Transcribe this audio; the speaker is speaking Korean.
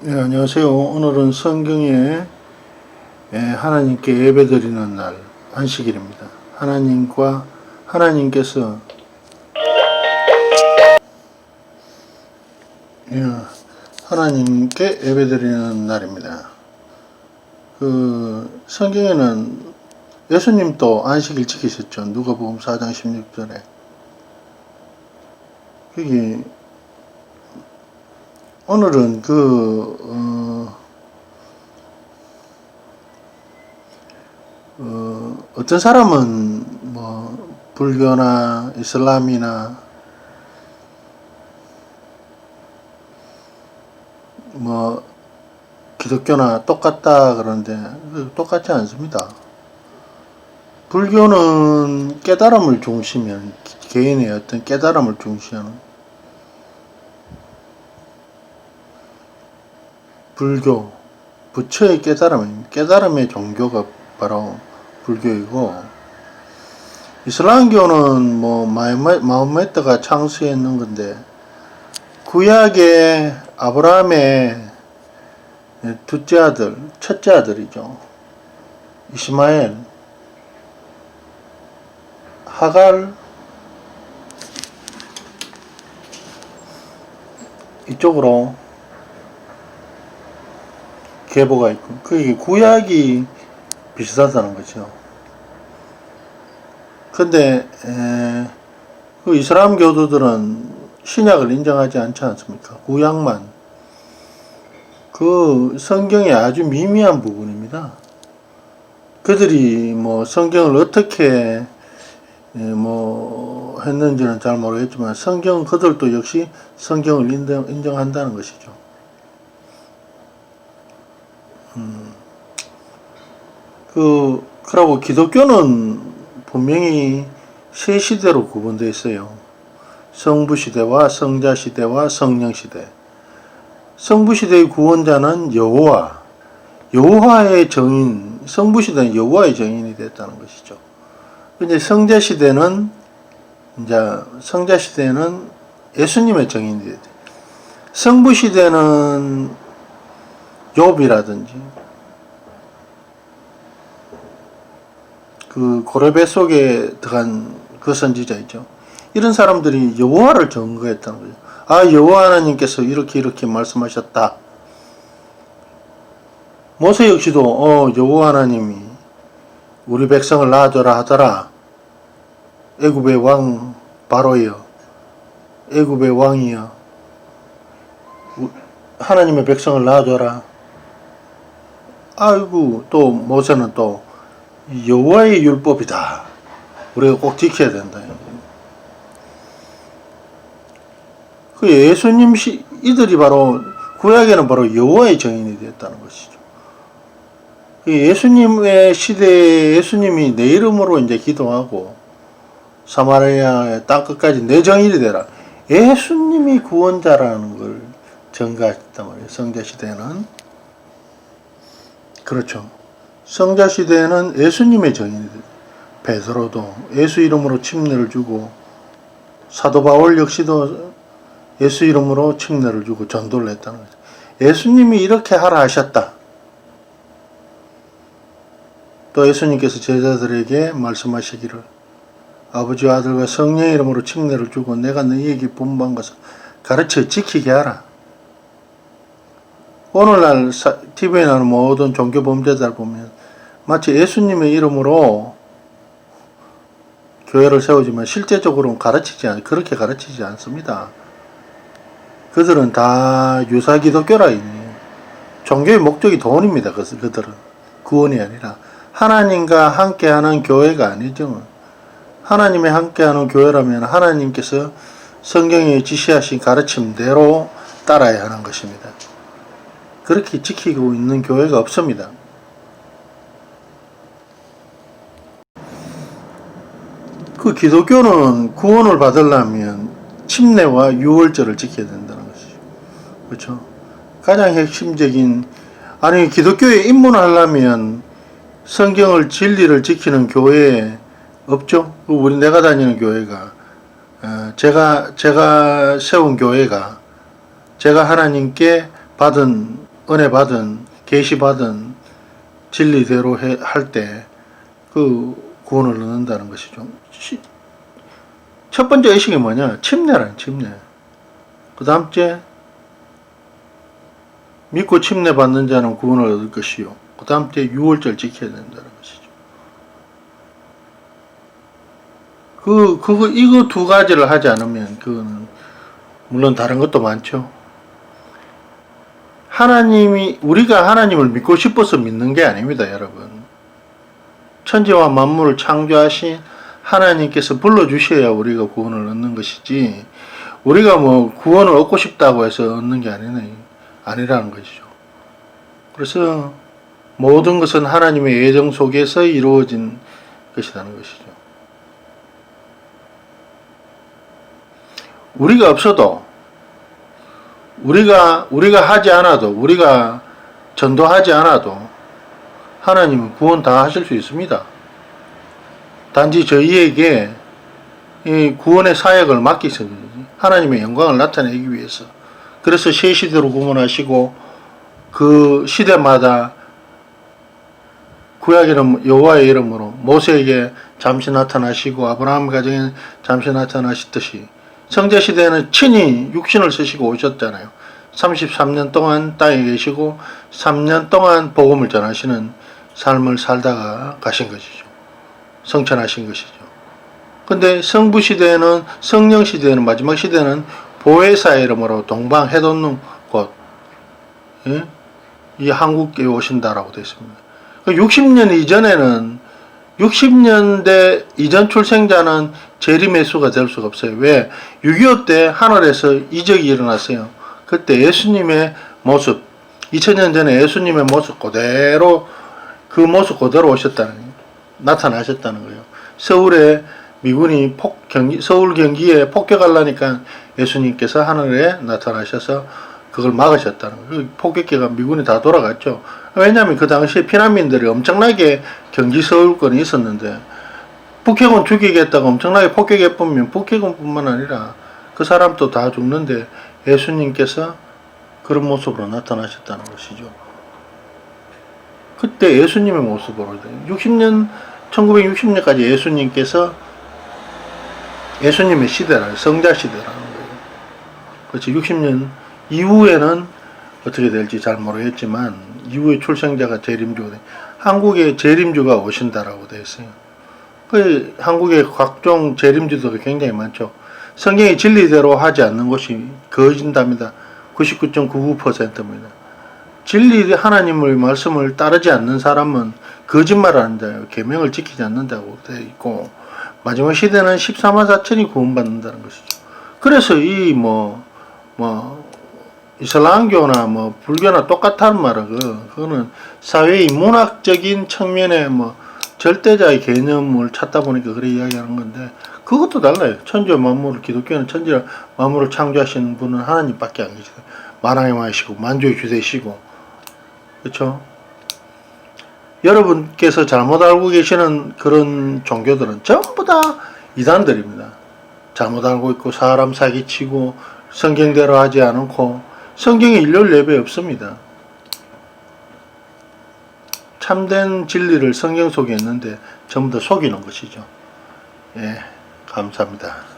네, 안녕하세요. 오늘은 성경에 하나님께 예배드리는 날 안식일입니다. 하나님께서 예, 하나님께 예배드리는 날입니다. 그 성경에는 예수님도 안식일 지키셨죠. 누가복음 4장 16절에 여기 오늘은 어떤 사람은 뭐 불교나 이슬람이나 뭐 기독교나 똑같다 그러는데 똑같지 않습니다. 불교는 깨달음을 중시하는, 개인의 어떤 깨달음을 중시하는, 불교 부처의 깨달음의 종교가 바로 불교이고, 이슬람교는 뭐 마호메트가 창시했는 건데, 구약의 아브라함의 첫째 아들이죠. 이스마엘, 하갈, 이쪽으로 계보가 있고, 그게 구약이 비슷하다는 거죠. 근데 그 이슬람 교도들은 신약을 인정하지 않지 않습니까? 구약만. 그 성경의 아주 미미한 부분입니다. 그들이 뭐 성경을 어떻게 뭐 했는지는 잘 모르겠지만 그들도 역시 성경을 인정한다는 것이죠. 그러고 기독교는 분명히 세 시대로 구분되어 있어요. 성부시대와 성자시대와 성령시대. 성부시대의 구원자는 여호와의 정인, 성부시대는 여호와의 정인이 됐다는 것이죠. 근데 성자시대는 예수님의 정인이 됐대. 성부시대는 욥이라든지 그 고레배 속에 들어간 그 선지자 있죠. 이런 사람들이 여호와를 증거했다는 거죠. 아, 여호와 하나님께서 이렇게 말씀하셨다. 모세 역시도 여호와 하나님이 우리 백성을 낳아줘라 하더라. 애굽의 왕 바로여, 애굽의 왕이여, 하나님의 백성을 낳아줘라. 아이고, 또 모세는 또 여호와의 율법이다. 우리가 꼭 지켜야 된다. 그 이들이 바로 구약에는 바로 여호와의 정인이 됐다는 것이죠. 예수님의 시대에 예수님이 내 이름으로 이제 기도하고 사마리아의 땅끝까지 내 정인이 되라. 예수님이 구원자라는 걸 전가했단 말이에요. 성자 시대는. 그렇죠. 성자 시대에는 예수님의 정인이 돼요. 베드로도 예수 이름으로 침례를 주고, 사도 바울 역시도 예수 이름으로 침례를 주고 전도를 했다는 거죠. 예수님이 이렇게 하라 하셨다. 또 예수님께서 제자들에게 말씀하시기를 아버지와 아들과 성령의 이름으로 침례를 주고 내가 너희에게 분부한 것을 가르쳐 지키게 하라. 오늘날 TV에 나오는 모든 종교 범죄자를 보면 마치 예수님의 이름으로 교회를 세우지만 실제적으로는 그렇게 가르치지 않습니다. 그들은 다 유사 기독교라 있네요. 종교의 목적이 돈입니다. 그들은 구원이 아니라 하나님과 함께하는 교회가 아니죠. 하나님의 함께하는 교회라면 하나님께서 성경에 지시하신 가르침대로 따라야 하는 것입니다. 그렇게 지키고 있는 교회가 없습니다. 그 기독교는 구원을 받으려면 침례와 유월절을 지켜야 된다는 것이죠. 그렇죠? 가장 핵심적인, 기독교에 입문하려면 성경을 진리를 지키는 교회에 없죠? 내가 다니는 교회가, 제가 세운 교회가, 제가 하나님께 받은 은혜 받은 계시 받은 진리대로 할 때 그 구원을 얻는다는 것이죠. 첫 번째 의식이 뭐냐? 침례라는 침례. 그 다음째 믿고 침례 받는 자는 구원을 얻을 것이요. 그 다음째 유월절 지켜야 된다는 것이죠. 이거 두 가지를 하지 않으면 그거는 물론 다른 것도 많죠. 우리가 하나님을 믿고 싶어서 믿는 게 아닙니다, 여러분. 천지와 만물을 창조하신 하나님께서 불러주셔야 우리가 구원을 얻는 것이지, 우리가 뭐 구원을 얻고 싶다고 해서 얻는 게 아니라는 것이죠. 그래서 모든 것은 하나님의 예정 속에서 이루어진 것이라는 것이죠. 우리가 없어도, 우리가 하지 않아도, 우리가 전도하지 않아도 하나님은 구원 다 하실 수 있습니다. 단지 저희에게 이 구원의 사역을 맡기서 하나님의 영광을 나타내기 위해서. 그래서 새 시대로 구원하시고 그 시대마다 구약에는 여호와의 이름으로 모세에게 잠시 나타나시고 아브라함 가정에 잠시 나타나시듯이 성자 시대에는 친히 육신을 쓰시고 오셨잖아요. 33년 동안 땅에 계시고 3년 동안 복음을 전하시는 삶을 살다가 가신 것이죠. 성천하신 것이죠. 근데 성부 시대에는, 성령 시대에는, 마지막 시대는 보혜사의 이름으로 동방 해돋는 곳, 예? 이 한국에 오신다라고 되어 있습니다. 60년 이전에는, 60년대 이전 출생자는 재림의수가 될 수가 없어요. 왜? 6.25 때 하늘에서 이적이 일어났어요. 그때 예수님의 모습, 2000년 전에 예수님의 모습 그대로, 그 모습 그대로 나타나셨다는 거예요. 서울에 미군이 서울 경기에 폭격하려니까 예수님께서 하늘에 나타나셔서 그걸 막으셨다는 거예요. 폭격기가 미군이 다 돌아갔죠. 왜냐하면 그 당시에 피난민들이 엄청나게 경기 서울권이 있었는데, 북해군 죽이겠다고 엄청나게 폭격해보면 북해군뿐만 아니라 그 사람도 다 죽는데 예수님께서 그런 모습으로 나타나셨다는 것이죠. 그때 예수님의 모습으로 1960년까지 예수님께서 예수님의 시대라는, 성자 시대라는 거예요. 그렇지. 60년 이후에는 어떻게 될지 잘 모르겠지만 이후에 출생자가 재림주가 돼. 한국에 재림주가 오신다라고 되어 있어요. 그 한국에 각종 재림주들이 굉장히 많죠. 성경이 진리대로 하지 않는 것이 거짓답니다. 99.99%입니다. 진리 하나님의 말씀을 따르지 않는 사람은 거짓말하는 자예요. 계명을 지키지 않는다고 되어 있고, 마지막 시대는 14만 4천이 구원받는다는 것이죠. 그래서 이슬람교나 불교나 똑같다는 말은 그거는 사회의 문학적인 측면의 절대자의 개념을 찾다 보니까 그래 이야기하는 건데, 그것도 달라요. 천지와 만물을, 기독교는 천지와 만물을 창조하시는 분은 하나님밖에 안 계시다. 만왕의 왕이시고 만주의 주되시고, 그렇죠? 여러분께서 잘못 알고 계시는 그런 종교들은 전부 다 이단들입니다. 잘못 알고 있고 사람 사기치고 성경대로 하지 않고, 성경에 일요일 예배 없습니다. 참된 진리를 성경 속에 있는데 전부 다 속이는 것이죠. 예, 감사합니다.